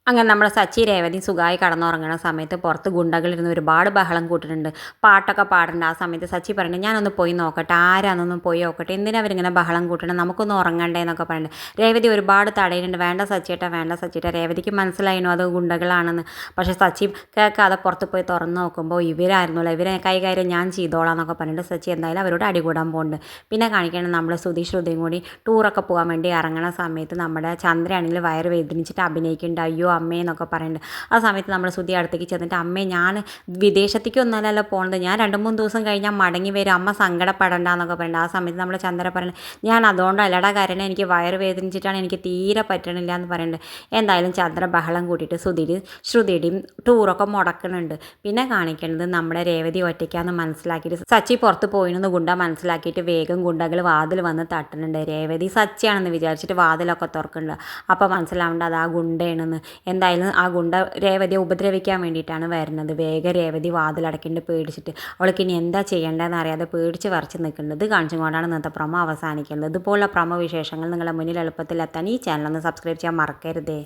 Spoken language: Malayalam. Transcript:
അങ്ങനെ നമ്മുടെ സച്ചി രേവതി സുഖമായി കടന്നുറങ്ങുന്ന സമയത്ത് പുറത്ത് ഗുണ്ടകളിരുന്ന് ഒരുപാട് ബഹളം കൂട്ടിട്ടുണ്ട്. പാട്ടൊക്കെ പാടുന്നുണ്ട്. ആ സമയത്ത് സച്ചി പറയുന്നുണ്ട്, ഞാനൊന്ന് പോയി നോക്കട്ടെ, ആരാന്നൊന്നും പോയി നോക്കട്ടെ, എന്തിനാ അവരിങ്ങനെ ബഹളം കൂട്ടണം, നമുക്കൊന്ന് ഉറങ്ങണ്ടേ എന്നൊക്കെ പറയുന്നുണ്ട്. രേവതി ഒരുപാട് തടയുന്നുണ്ട്, വേണ്ട സച്ചിയേട്ടാ, വേണ്ട സച്ചിയേട്ടാ. രേവതിക്ക് മനസ്സിലായിരുന്നു അത് ഗുണ്ടകളാണെന്ന്. പക്ഷേ സച്ചി കേൾക്കാതെ പുറത്ത് പോയി തുറന്ന് നോക്കുമ്പോൾ ഇവരായിരുന്നല്ലോ, ഇവരെ കൈകാര്യം ഞാൻ ചെയ്തോളാം എന്നൊക്കെ പറഞ്ഞിട്ട് സച്ചി എന്തായാലും അവരോട് അടികൂടാൻ പോകുന്നുണ്ട്. പിന്നെ കാണിക്കണം നമ്മൾ ശ്രുതിയും കൂടി ടൂറൊക്കെ പോകാൻ വേണ്ടി ഇറങ്ങണ സമയത്ത് നമ്മുടെ ചന്ദ്രയാണെങ്കിൽ വയറ് വേദനിച്ചിട്ട് അഭിനയിക്കുന്നുണ്ട്. അയ്യോ അമ്മേ എന്നൊക്കെ പറയുന്നുണ്ട്. ആ സമയത്ത് നമ്മൾ ശ്രുതി അടുത്തേക്ക് ചെന്നിട്ട്, അമ്മേ ഞാൻ വിദേശത്തേക്ക് ഒന്നല്ലല്ലോ പോകുന്നത്, ഞാൻ 2-3 ദിവസം കഴിഞ്ഞാൽ മടങ്ങി വരും, അമ്മ സങ്കടപ്പെടണ്ട എന്നൊക്കെ പറയുന്നുണ്ട്. ആ സമയത്ത് നമ്മൾ ചന്ദ്ര പറയുന്നത്, ഞാൻ അതുകൊണ്ടല്ലടാ കാരണം എനിക്ക് വയറ് വേദനിച്ചിട്ടാണ്, എനിക്ക് തീരെ പറ്റണില്ല എന്ന് പറയുന്നുണ്ട്. എന്തായാലും ചന്ദ്ര ബഹളം കൂട്ടിയിട്ട് ശ്രുതിയുടെയും ടൂറൊക്കെ മുടക്കുന്നുണ്ട്. പിന്നെ കാണിക്കുന്നത് നമ്മുടെ രേവതി ഒറ്റയ്ക്കാന്ന് മനസ്സിലാക്കിയിട്ട് സച്ചി പുറത്ത് പോയിന്ന് ഗുണ്ട മനസ്സിലാക്കിയിട്ട് വേഗം ഗുണ്ടകൾ വാതിൽ വന്ന് തട്ടുന്നുണ്ട്. രേവതി സച്ചിയാണെന്ന് വിചാരിച്ചിട്ട് വാതിലൊക്കെ തുറക്കുന്നുണ്ട്. അപ്പോൾ മനസ്സിലാവേണ്ട അത് ആ ഗുണ്ടയാണെന്ന്. എന്തായാലും ആ ഗുണ്ട രേവതിയെ ഉപദ്രവിക്കാൻ വേണ്ടിയിട്ടാണ് വരുന്നത്. വേഗം രേവതി വാതിലടക്കിയിട്ട് പേടിച്ചിട്ട് അവൾക്ക് ഇനി എന്താ ചെയ്യേണ്ടതെന്ന് അറിയാതെ പേടിച്ച് വരച്ച് നിൽക്കുന്നത്. ഇത് കാണിച്ചുകൊണ്ടാണ് ഇന്നത്തെ പ്രൊമോ അവസാനിക്കുന്നത്. ഇതുപോലുള്ള പ്രൊമോ വിശേഷങ്ങൾ നിങ്ങളുടെ മുന്നിൽ എളുപ്പത്തിൽ എത്താൻ ഈ ചാനൽ ഒന്ന് സബ്സ്ക്രൈബ് ചെയ്യാൻ മറക്കരുതേ.